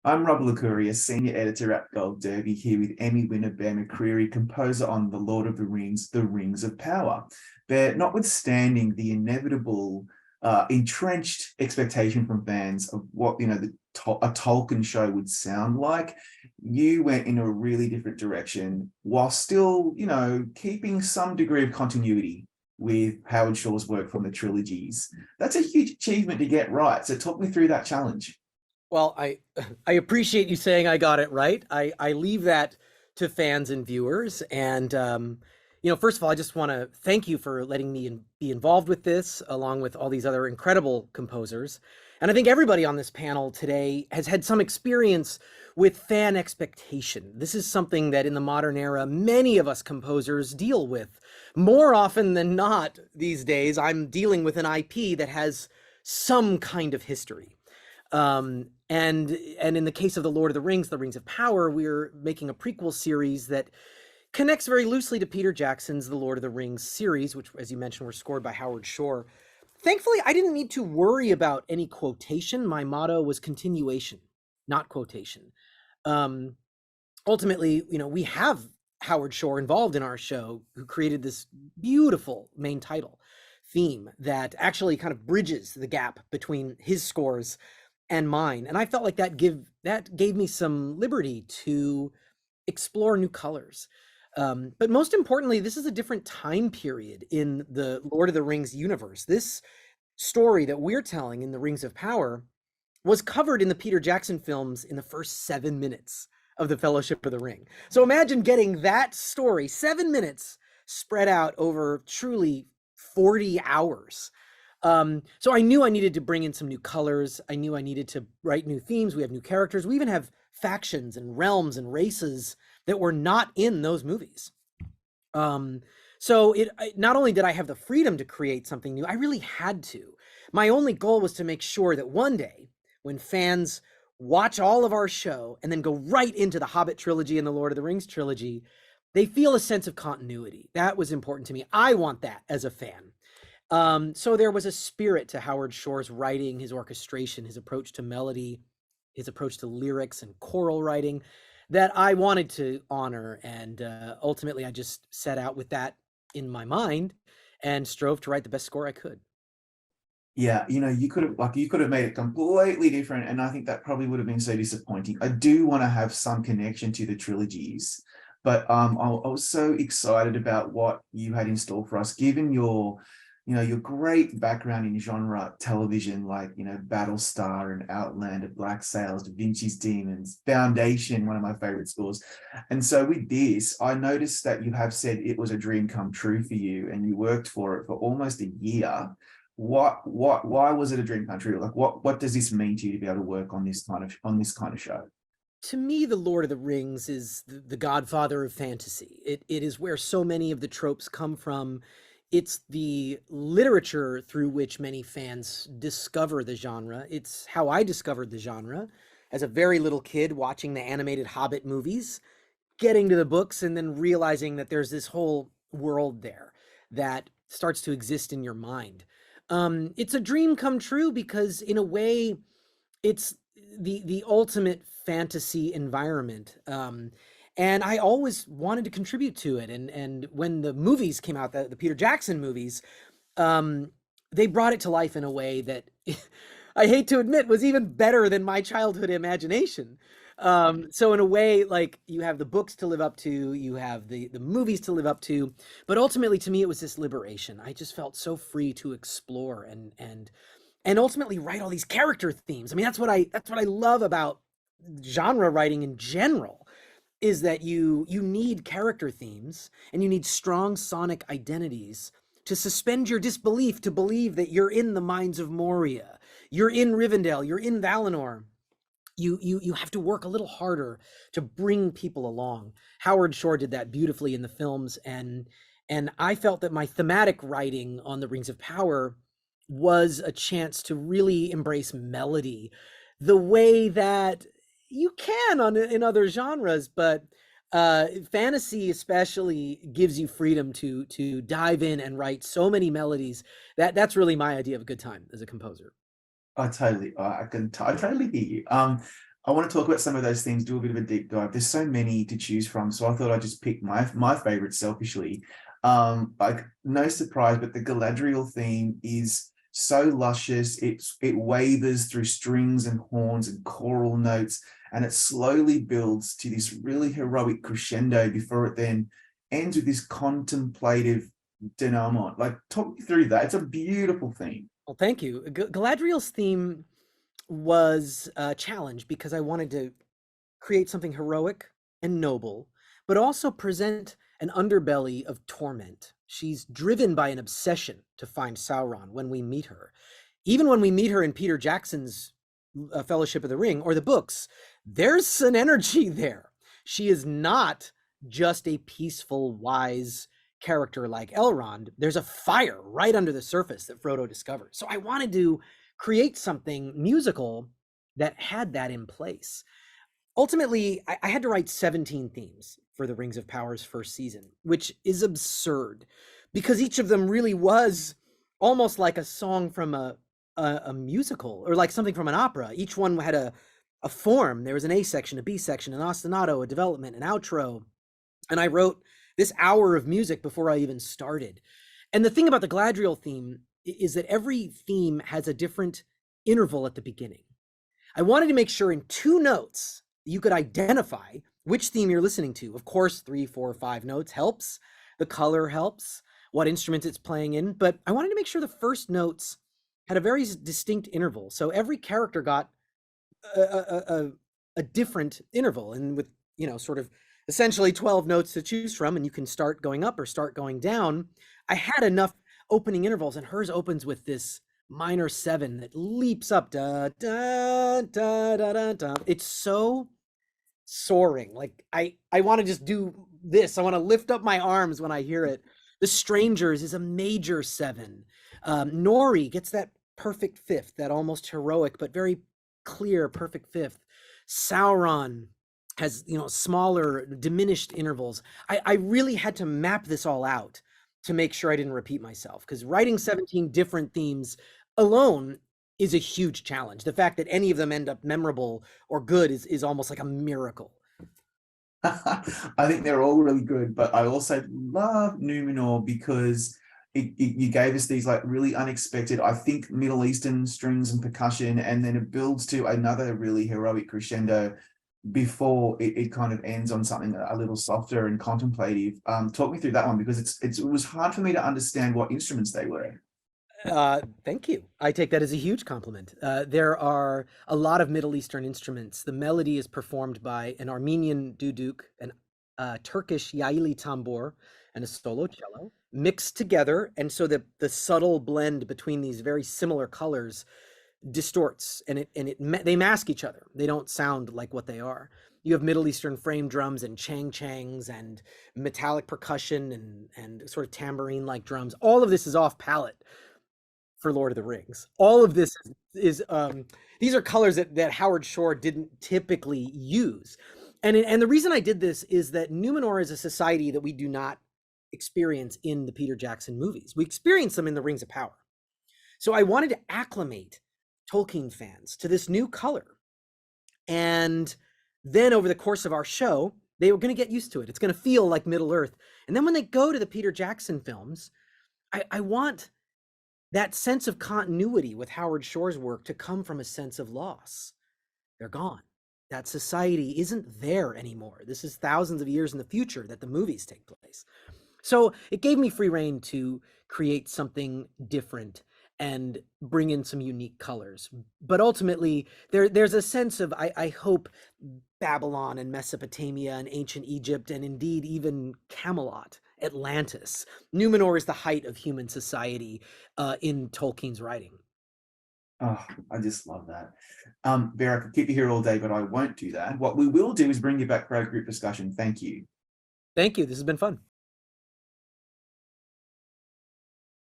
I'm Rob Licuria, senior editor at Gold Derby, here with Emmy winner Bear McCreary, composer on The Lord of the Rings, The Rings of Power. Bear, notwithstanding the inevitable, entrenched expectation from fans of what a Tolkien show would sound like, you went in a really different direction while still, keeping some degree of continuity with Howard Shore's work from the trilogies. That's a huge achievement to get right. So talk me through that challenge. Well, I appreciate you saying I got it right. I leave that to fans and viewers. And first of all, I just want to thank you for letting me be involved with this, along with all these other incredible composers. And I think everybody on this panel today has had some experience with fan expectation. This is something that in the modern era, many of us composers deal with. More often than not these days, I'm dealing with an IP that has some kind of history. And in the case of The Lord of the Rings of Power, we're making a prequel series that connects very loosely to Peter Jackson's The Lord of the Rings series, which, as you mentioned, were scored by Howard Shore. Thankfully, I didn't need to worry about any quotation. My motto was continuation, not quotation. Ultimately, we have Howard Shore involved in our show, who created this beautiful main title theme that actually kind of bridges the gap between his scores and mine. And I felt like that gave me some liberty to explore new colors. But most importantly, this is a different time period in the Lord of the Rings universe. This story that we're telling in the Rings of Power was covered in the Peter Jackson films in the first 7 minutes of the Fellowship of the Ring. So imagine getting that story, 7 minutes, spread out over truly 40 hours. So I knew I needed to bring in some new colors. I knew I needed to write new themes. We have new characters. We even have factions and realms and races that were not in those movies. So not only did I have the freedom to create something new, I really had to. My only goal was to make sure that one day, when fans watch all of our show and then go right into the Hobbit trilogy and the Lord of the Rings trilogy, they feel a sense of continuity. That was important to me. I want that as a fan. So there was a spirit to Howard Shore's writing, his orchestration, his approach to melody, his approach to lyrics and choral writing that I wanted to honor. And ultimately, I just set out with that in my mind and strove to write the best score I could. Yeah, you could have made it completely different, and I think that probably would have been so disappointing. I do want to have some connection to the trilogies, but I was so excited about what you had in store for us, given your great background in genre television, like Battlestar and Outlander, Black Sails, Da Vinci's Demons, Foundation, one of my favorite scores. And so with this, I noticed that you have said it was a dream come true for you, and you worked for it for almost a year. Why was it a dream come true? Like, what does this mean to you to be able to work on this kind of show? To me, The Lord of the Rings is the godfather of fantasy. It is where so many of the tropes come from. It's the literature through which many fans discover the genre. It's how I discovered the genre as a very little kid, watching the animated Hobbit movies, getting to the books, and then realizing that there's this whole world there that starts to exist in your mind. It's a dream come true because, in a way, it's the ultimate fantasy environment. And I always wanted to contribute to it. And when the movies came out, the Peter Jackson movies, they brought it to life in a way that I hate to admit was even better than my childhood imagination. So in a way, like, you have the books to live up to, you have the movies to live up to, but ultimately to me it was this liberation. I just felt so free to explore and ultimately write all these character themes. I mean, that's what I love about genre writing in general, is that you need character themes and you need strong sonic identities to suspend your disbelief, to believe that you're in the mines of Moria, you're in Rivendell, you're in Valinor. You have to work a little harder to bring people along. Howard Shore did that beautifully in the films, and I felt that my thematic writing on the Rings of Power was a chance to really embrace melody the way that you can in other genres, but fantasy especially gives you freedom to dive in and write so many melodies. That's really my idea of a good time as a composer. I totally hear you. I want to talk about some of those themes, do a bit of a deep dive. There's so many to choose from, so I thought I'd just pick my favorite selfishly. Like no surprise, but the Galadriel theme is so luscious. It wavers through strings and horns and choral notes, and it slowly builds to this really heroic crescendo before it then ends with this contemplative denouement. Like, talk me through that. It's a beautiful theme. Well, thank you. Galadriel's theme was a challenge because I wanted to create something heroic and noble, but also present an underbelly of torment. She's driven by an obsession to find Sauron when we meet her. Even when we meet her in Peter Jackson's Fellowship of the Ring or the books, there's an energy there. She is not just a peaceful, wise character like Elrond. There's a fire right under the surface that Frodo discovered. So I wanted to create something musical that had that in place. Ultimately, I had to write 17 themes for the Rings of Power's first season, which is absurd because each of them really was almost like a song from a musical or like something from an opera. Each one had a form. There was an A section, a B section, an ostinato, a development, an outro. And I wrote this hour of music before I even started. And the thing about the Galadriel theme is that every theme has a different interval at the beginning. I wanted to make sure in 2 notes you could identify which theme you're listening to. Of course, 3, 4, 5 notes helps. The color helps, what instrument it's playing in. But I wanted to make sure the first notes had a very distinct interval. So every character got a different interval, and with, sort of essentially 12 notes to choose from, and you can start going up or start going down. I had enough opening intervals, and hers opens with this minor 7 that leaps up. Da, da, da, da, da, da. It's so soaring. Like I want to just do this. I want to lift up my arms when I hear it. The Strangers is a major 7. Nori gets that perfect 5th, that almost heroic but very clear perfect 5th. Sauron has, smaller diminished intervals. I really had to map this all out to make sure I didn't repeat myself, because writing 17 different themes alone is a huge challenge. The fact that any of them end up memorable or good is almost like a miracle. I think they're all really good, but I also love Numenor because you gave us these like really unexpected, I think, Middle Eastern strings and percussion, and then it builds to another really heroic crescendo before it kind of ends on something a little softer and contemplative. Talk me through that one, because it was hard for me to understand what instruments they were. Thank you. I take that as a huge compliment. There are a lot of Middle Eastern instruments. The melody is performed by an Armenian duduk, an Turkish yaili tambur, and a solo cello mixed together. And so the subtle blend between these very similar colors distorts, and they mask each other. They don't sound like what they are. You have Middle Eastern frame drums and changs and metallic percussion and sort of tambourine like drums. All of this is off palette for Lord of the Rings. All of this is these are colors that Howard Shore didn't typically use. And the reason I did this is that Numenor is a society that we do not experience in the Peter Jackson movies. We experience them in the Rings of Power. So I wanted to acclimate Tolkien fans to this new color. And then over the course of our show, they were going to get used to it. It's going to feel like Middle Earth. And then when they go to the Peter Jackson films, I want that sense of continuity with Howard Shore's work to come from a sense of loss. They're gone. That society isn't there anymore. This is thousands of years in the future that the movies take place. So it gave me free rein to create something different and bring in some unique colors. But ultimately, there's a sense of, I hope, Babylon and Mesopotamia and ancient Egypt, and indeed even Camelot, Atlantis. Numenor is the height of human society in Tolkien's writing. Oh, I just love that. Vera, I could keep you here all day, but I won't do that. What we will do is bring you back for our group discussion. Thank you. Thank you. This has been fun.